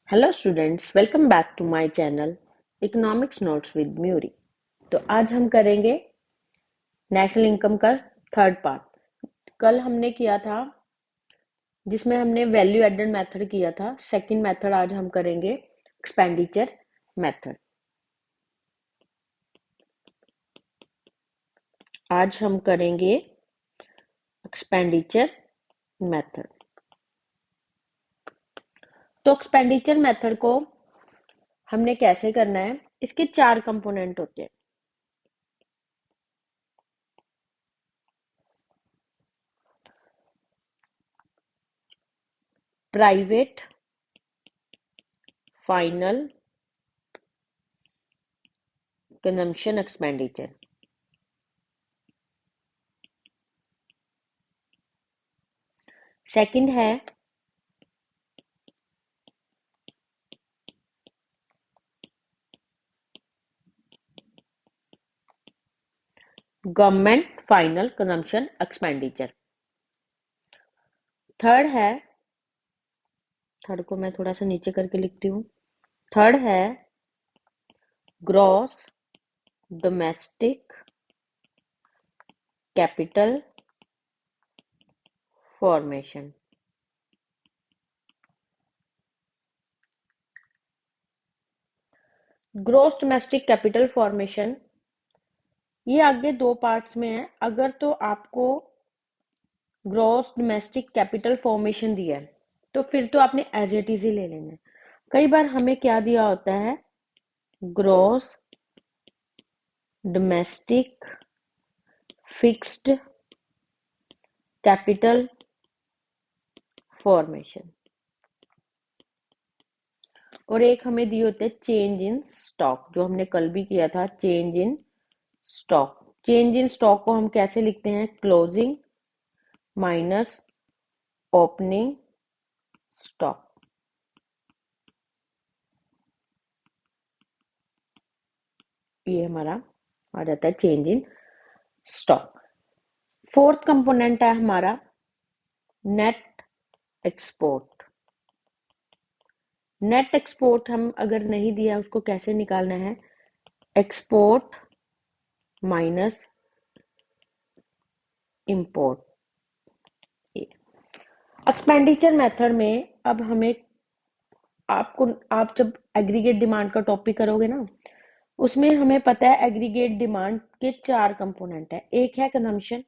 Hello students, welcome back to my channel economics notes with म्यूरी। तो आज हम करेंगे नेशनल इनकम का थर्ड पार्ट। कल हमने किया था जिसमें हमने वैल्यू एडेड मेथड किया था। सेकंड मेथड आज हम करेंगे एक्सपेंडिचर मेथड। आज हम करेंगे एक्सपेंडिचर मेथड। तो एक्सपेंडिचर मेथड को हमने कैसे करना है, इसके चार कंपोनेंट होते हैं। Private, final, consumption expenditure. Second है government final consumption expenditure. Third है, थर्ड को मैं थोड़ा सा नीचे करके लिखती हूँ। थर्ड है gross domestic capital formation. Gross domestic capital formation ये आगे दो पार्ट्स में है। अगर तो आपको ग्रॉस डोमेस्टिक कैपिटल फॉर्मेशन दिया है तो फिर तो आपने एज इट इज ही ले लेना है। कई बार हमें क्या दिया होता है, gross domestic fixed capital formation, और एक हमें दिए होते हैं चेंज इन स्टॉक, जो हमने कल भी किया था। Change in stock, change in stock को हम कैसे लिखते हैं, क्लोजिंग माइनस ओपनिंग स्टॉक। ये हमारा आ जाता है change in stock. Fourth component है हमारा नेट एक्सपोर्ट। नेट एक्सपोर्ट हम अगर नहीं दिया उसको कैसे निकालना है, export minus import. Expenditure method में अब हमें आप जब एग्रीगेट डिमांड का टॉपिक करोगे ना, उसमें हमें पता है एग्रीगेट डिमांड के चार कंपोनेंट है। एक है कंजम्पशन,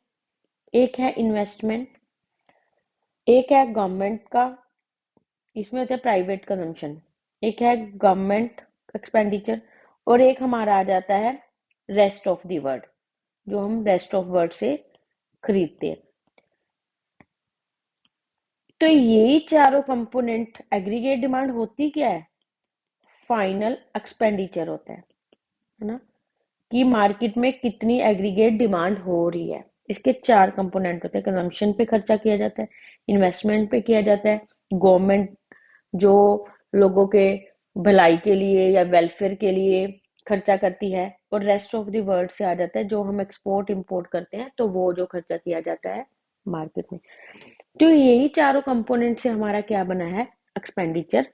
एक है इन्वेस्टमेंट, एक है गवर्नमेंट का, इसमें होता है प्राइवेट कंजम्पशन, एक है गवर्नमेंट एक्सपेंडिचर, और एक हमारा आ जाता है रेस्ट ऑफ द वर्ल्ड, जो हम रेस्ट ऑफ वर्ल्ड से खरीदते हैं। तो ये चारों कंपोनेंट एग्रीगेट डिमांड होती क्या है, फाइनल एक्सपेंडिचर होता है ना, कि मार्केट में कितनी एग्रीगेट डिमांड हो रही है। इसके चार कंपोनेंट होते हैं। कंजम्पशन पे खर्चा किया जाता है, इन्वेस्टमेंट पे किया जाता है, गवर्नमेंट जो लोगों के भलाई के लिए या वेलफेयर के लिए खर्चा करती है, और रेस्ट ऑफ द वर्ल्ड से आ जाता है जो हम एक्सपोर्ट इंपोर्ट करते हैं, तो वो जो खर्चा किया जाता है मार्केट में। तो यही चारों कंपोनेंट से हमारा क्या बना है, एक्सपेंडिचर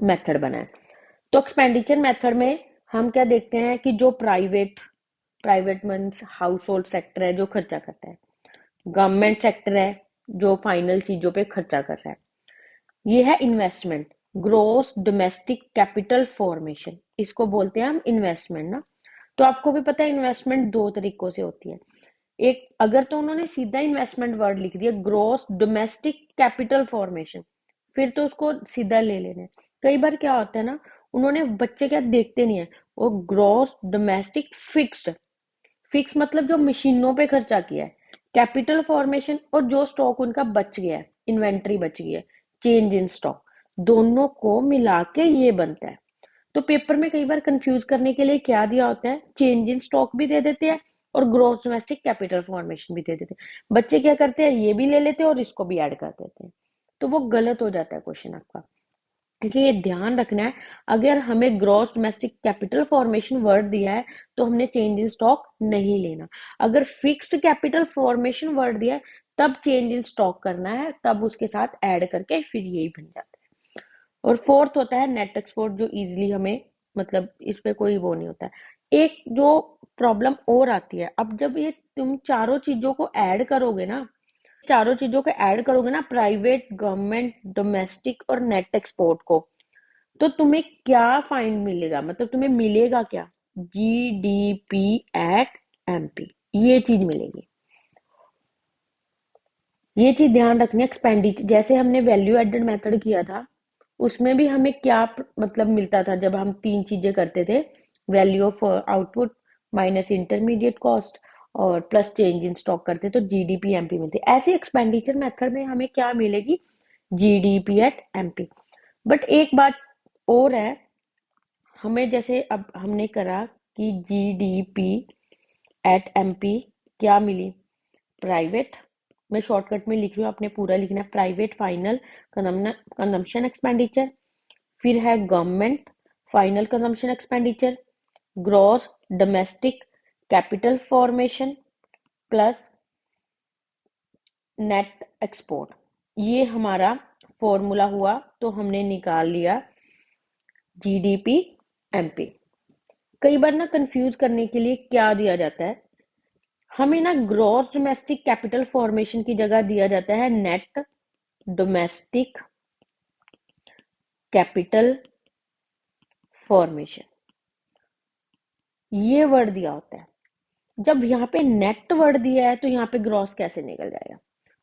मेथड बना है। तो एक्सपेंडिचर मेथड में हम क्या देखते हैं कि जो private private means house hold sector है जो खर्चा करता है, गवर्नमेंट सेक्टर है जो फाइनल चीजों पे खर्चा कर रहा है, ये है investment, gross domestic capital formation, इसको बोलते हैं हम इन्वेस्टमेंट ना। तो आपको भी पता है इन्वेस्टमेंट दो तरीकों से होती है। एक, अगर तो उन्होंने सीधा इन्वेस्टमेंट वर्ड लिख दिया ग्रोस डोमेस्टिक कैपिटल फॉर्मेशन, फिर तो उसको सीधा ले लेना है। कई बार क्या होता है ना, उन्होंने बच्चे क्या देखते नहीं है, वो ग्रोस डोमेस्टिक फिक्स्ड, फिक्स मतलब जो मशीनों पे खर्चा किया है, कैपिटल फॉर्मेशन और जो स्टॉक उनका बच गया है, इन्वेंट्री बच गई है, चेंज इन स्टॉक, दोनों को मिला के ये बनता है। तो पेपर में कई बार कंफ्यूज करने के लिए क्या दिया होता है, चेंज इन स्टॉक भी दे देते हैं और ग्रोस डोमेस्टिक कैपिटल फॉर्मेशन भी दे देते हैं। बच्चे क्या करते हैं, ये भी ले लेते हैं और इसको भी ऐड कर देते हैं, तो वो गलत हो जाता है क्वेश्चन आपका। इसलिए ध्यान रखना है, अगर हमें gross domestic capital formation word दिया है तो हमने चेंज इन स्टॉक नहीं लेना। अगर फिक्स्ड कैपिटल फॉर्मेशन वर्ड दिया है तब चेंज इन स्टॉक करना है, तब उसके साथ ऐड करके फिर यही बन जाता है। और फोर्थ होता है नेट एक्सपोर्ट, जो इजीली हमें, मतलब इस पे कोई वो नहीं होता है। एक जो प्रॉब्लम और आती है, अब जब ये तुम चारों चीजों को ऐड करोगे ना, प्राइवेट, गवर्नमेंट, डोमेस्टिक और नेट एक्सपोर्ट को, तो तुम्हें क्या फाइंड मिलेगा, मतलब तुम्हें मिलेगा क्या? जीडीपी एट एमपी, ये चीज मिलेगी। ये चीज ध्यान रखनी है। एक्सपेंडिचर जैसे हमने वैल्यू एडेड मेथड किया था, उसमें भी हमें क्या मतलब मिलता था, जब हम तीन चीजें करते थे, value of output minus intermediate cost और प्लस चेंज इन स्टॉक करते, तो जीडीपी एमपी मिलती। ऐसे एक्सपेंडिचर मेथड में हमें क्या मिलेगी? GDP at MP. बट एक बात और है, हमें जैसे अब हमने करा कि जीडीपी एट एमपी क्या मिली? प्राइवेट, मैं शॉर्टकट में लिख रही हूँ, आपने पूरा लिखना है। प्राइवेट फाइनल कंजम्पशन एक्सपेंडिचर, फिर है government final consumption expenditure, gross domestic capital formation plus net export. ये हमारा फॉर्मूला हुआ, तो हमने निकाल लिया जीडीपी एमपी। कई बार ना कंफ्यूज करने के लिए क्या दिया जाता है, हमें ना ग्रॉस डोमेस्टिक कैपिटल फॉर्मेशन की जगह दिया जाता है नेट डोमेस्टिक कैपिटल फॉर्मेशन, ये वर्ड दिया होता है। जब यहाँ पे नेट वर्ड दिया है तो यहाँ पे ग्रॉस कैसे निकल जाएगा?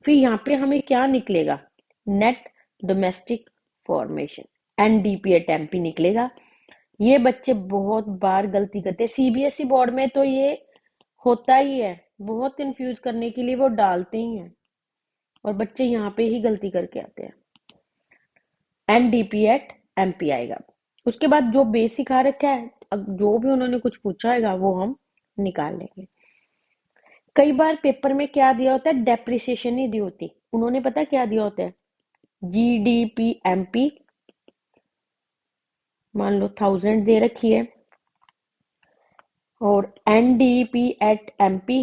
फिर यहाँ पे हमें क्या निकलेगा? Net domestic formation, NDP at MP निकलेगा। ये बच्चे बहुत बार गलती करते हैं, सीबीएसई बोर्ड में तो ये होता ही है, बहुत कंफ्यूज करने के लिए वो डालते ही हैं, और बच्चे यहाँ पे ही गलती करके आते हैं। एनडीपी एट एमपी आएगा। उसके बाद जो बेस सिखा रखा है, जो भी उन्होंने कुछ पूछा होगा वो हम निकाल लेंगे। कई बार पेपर में क्या दिया होता है, डेप्रिसिएशन नहीं दी होती, उन्होंने पता क्या दिया होता है? जीडीपी एमपी, मान लो 1000 दे रखी है, और एनडीपी एट एमपी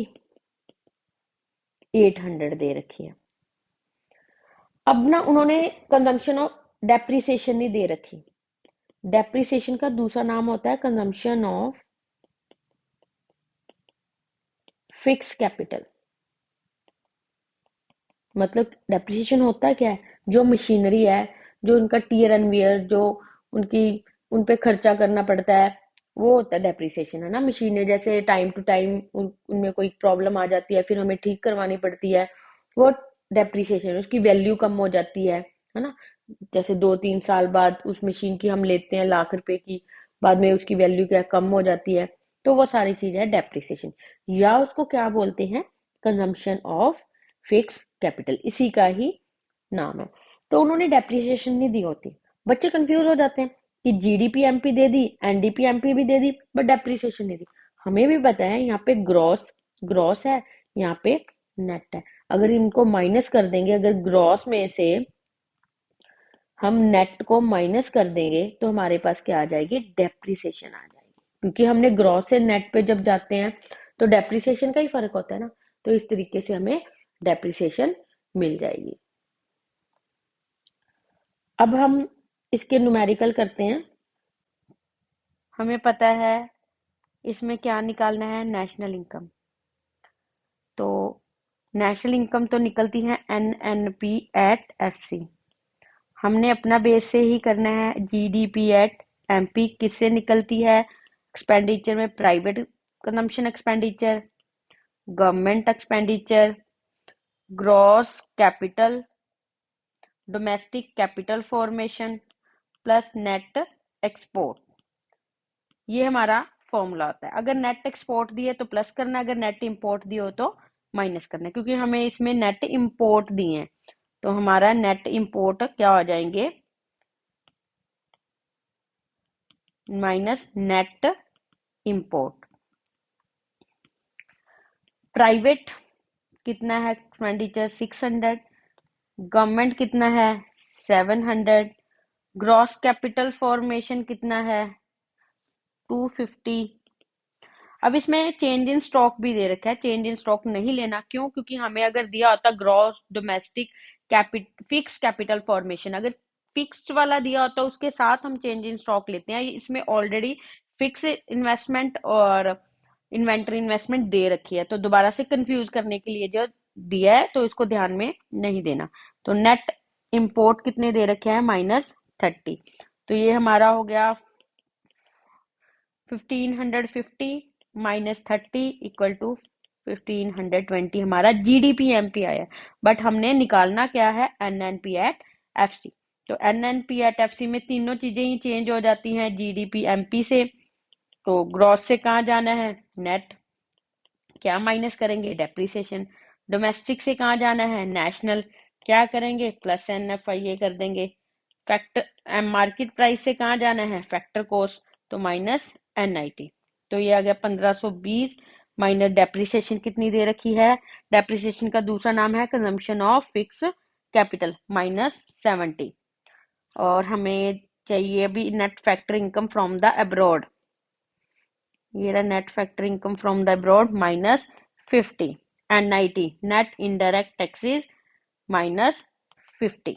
800 दे रखी है। अब ना उन्होंने कंजम्पशन ऑफ डेप्रिसिएशन नहीं दे रखी। डेप्रिसिएशन का दूसरा नाम होता है कंजम्पशन ऑफ फिक्स कैपिटल। मतलब डेप्रिसिएशन होता क्या है? जो मशीनरी है, जो उनका टीयर एंड वियर, जो उनकी उन पे खर्चा करना पड़ता है, वो होता है डेप्रिसिएशन, है ना। मशीनें जैसे टाइम टू टाइम उनमें कोई प्रॉब्लम आ जाती है, फिर हमें ठीक करवानी पड़ती है, वो डेप्रिसिएशन, उसकी वैल्यू कम हो जाती है ना। जैसे 2-3 साल बाद उस मशीन की हम लेते हैं लाख रुपए की, बाद में उसकी वैल्यू क्या कम हो जाती है, तो वो सारी चीज है डेप्रिसिएशन, या उसको क्या बोलते हैं? कंजम्पशन ऑफ फिक्स कैपिटल, इसी का ही नाम है। तो उन्होंने डेप्रिसिएशन नहीं दी होती, बच्चे कंफ्यूज हो जाते हैं कि जीडीपी एमपी दे दी, एनडीपी एमपी भी दे दी, बट डेप्रिसिएशन नहीं दी। हमें भी पता है यहाँ पे ग्रॉस ग्रॉस है, यहाँ पे नेट है। अगर इनको माइनस कर देंगे, अगर ग्रॉस में से हम नेट को माइनस कर देंगे, तो हमारे पास क्या आ जाएगी? डेप्रिसिएशन आ जाएगी, क्योंकि हमने ग्रॉस से नेट पे जब जाते हैं तो डेप्रिसिएशन का ही फर्क होता है ना। तो इस तरीके से हमें डेप्रिसिएशन मिल जाएगी। अब हम इसके न्यूमेरिकल करते हैं। हमें पता है इसमें क्या निकालना है, नेशनल इनकम। तो नेशनल इनकम तो निकलती है एनएनपी एट एफसी। हमने अपना बेस से ही करना है। जीडीपी एट एमपी किससे निकलती है? एक्सपेंडिचर में private consumption expenditure, government expenditure, gross capital, domestic capital formation plus net export. ये हमारा फॉर्मूला होता है। अगर नेट एक्सपोर्ट दिए तो प्लस करना, अगर नेट इंपोर्ट दिए हो तो माइनस करना, क्योंकि हमें इसमें नेट इंपोर्ट दिए हैं, तो हमारा नेट इंपोर्ट क्या हो जाएंगे? Minus net import. प्राइवेट कितना है एक्सपेंडिचर? 600। गवर्नमेंट कितना है? 700। ग्रॉस कैपिटल फॉर्मेशन कितना है? 250। अब इसमें चेंज इन स्टॉक भी दे रखा है, चेंज इन स्टॉक नहीं लेना। क्यों? क्योंकि हमें अगर दिया होता gross domestic fix capital formation, अगर फिक्स्ड वाला दिया होता है उसके साथ हम चेंज इन स्टॉक लेते हैं, इसमें ऑलरेडी फिक्स इन्वेस्टमेंट और इन्वेंटरी इन्वेस्टमेंट दे रखी है, तो दोबारा से कंफ्यूज करने के लिए जो दिया है तो इसको ध्यान में नहीं देना। तो नेट इंपोर्ट कितने दे रखे हैं, -30, तो ये हमारा हो गया 1550 -30 इक्वल टू 1520, हमारा जीडीपी एमपी आया। बट हमने निकालना क्या है, एनएनपी एट एफसी। तो एनएनपी एट एफसी में तीनों चीजें ही चेंज हो जाती हैं जीडीपी एमपी से। तो ग्रॉस से कहाँ जाना है, नेट, क्या माइनस करेंगे, डेप्रिसिएशन। डोमेस्टिक से कहाँ जाना है, नेशनल, क्या करेंगे, प्लस एनएफआईए कर देंगे। फैक्टर मार्केट प्राइस से कहाँ जाना है, फैक्टर कॉस्ट, तो माइनस एनआईटी। तो ये आ गया 1520 माइनस डेप्रिसिएशन कितनी दे रखी है, डेप्रिसिएशन का दूसरा नाम है कंजम्पशन ऑफ फिक्स कैपिटल, -70। और हमें चाहिए अभी net factor income from the abroad, ये रहा net factor income from the abroad -50, NIT net indirect taxes -50।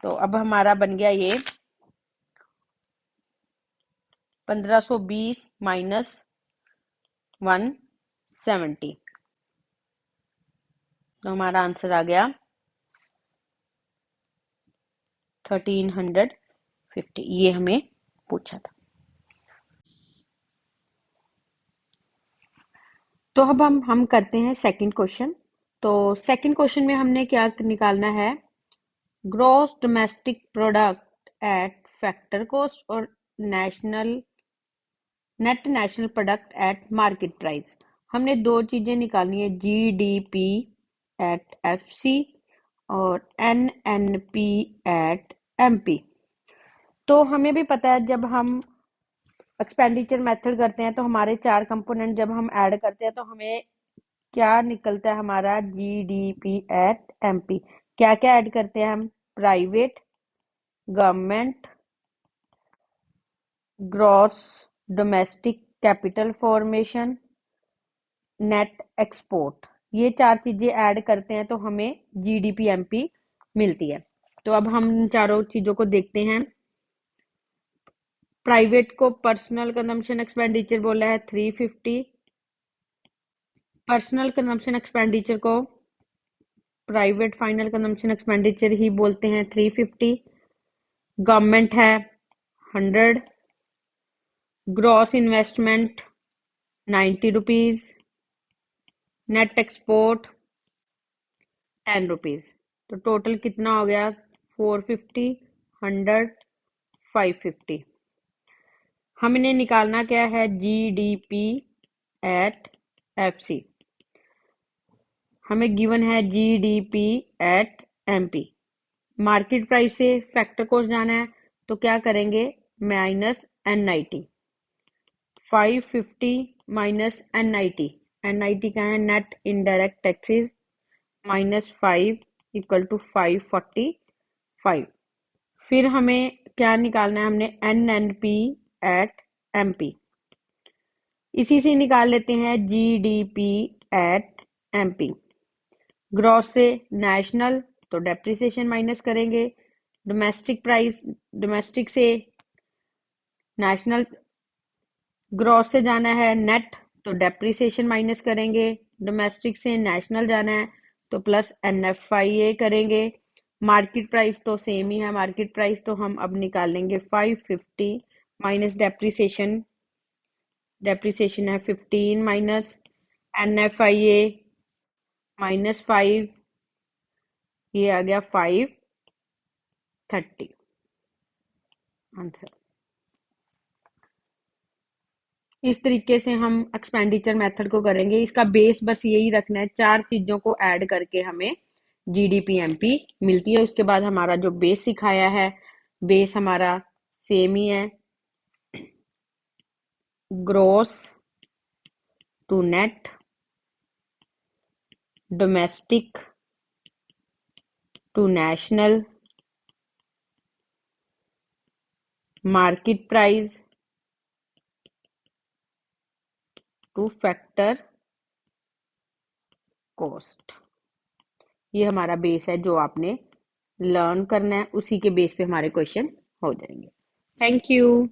तो अब हमारा बन गया ये 1520 माइनस 170, तो हमारा आंसर आ गया 1350, ये हमें पूछा था। तो अब हम करते हैं सेकंड क्वेश्चन। तो सेकंड क्वेश्चन में हमने क्या निकालना है, gross domestic product at factor cost और national net national product at market price. हमने दो चीजें निकालनी है, जीडीपी एट एफसी और एनएनपी एट एमपी। तो हमें भी पता है जब हम एक्सपेंडिचर मेथड करते हैं तो हमारे चार कंपोनेंट जब हम ऐड करते हैं तो हमें क्या निकलता है, हमारा जीडीपी एट एमपी। क्या क्या ऐड करते हैं हम, private, government, gross domestic capital formation, net export, ये चार चीजें ऐड करते हैं तो हमें जीडीपी एमपी मिलती है। तो अब हम इन चारों चीजों को देखते हैं। प्राइवेट को पर्सनल कंजम्पशन एक्सपेंडिचर बोला है 350, पर्सनल कंजम्पशन एक्सपेंडिचर को प्राइवेट फाइनल कंजम्पशन एक्सपेंडिचर ही बोलते हैं 350, गवर्नमेंट है 100, gross investment 90 rupees, net export 10 rupees. तो टोटल कितना हो गया, 450, 100, 550। हमने निकालना क्या है, जीडीपी एट एफसी। हमें गिवन है GDP eight MP. Market price से फैक्टर कॉस्ट जाना है तो क्या करेंगे, -NIT, 550 -NIT, NIT क्या है, net indirect taxes, -5 equal to 545। फिर हमें क्या निकालना है, हमने NNP एट MP, इसी से निकाल लेते हैं GDP एट MP। ग्रॉस से नेशनल, तो डेप्रिसिएशन माइनस करेंगे, डोमेस्टिक प्राइस, डोमेस्टिक से नेशनल, ग्रॉस से जाना है नेट, तो डेप्रिसिएशन माइनस करेंगे, डोमेस्टिक से नेशनल जाना है तो प्लस NFIA करेंगे। मार्केट प्राइस तो सेम ही है, मार्केट प्राइस तो हम अब निकाल लेंगे 550 माइनस डेप्रिसिएशन, डेप्रिसिएशन है 15 माइनस NFIA -5, ये आ गया 530 आंसर। इस तरीके से हम एक्सपेंडिचर मेथड को करेंगे। इसका बेस बस यही रखना है, चार चीजों को ऐड करके हमें जीडीपी एमपी मिलती है। उसके बाद हमारा जो बेस सिखाया है, बेस हमारा सेम ही है, gross to net, domestic to national, market price to factor cost. ये हमारा बेस है जो आपने लर्न करना है, उसी के बेस पे हमारे क्वेश्चन हो जाएंगे। Thank you.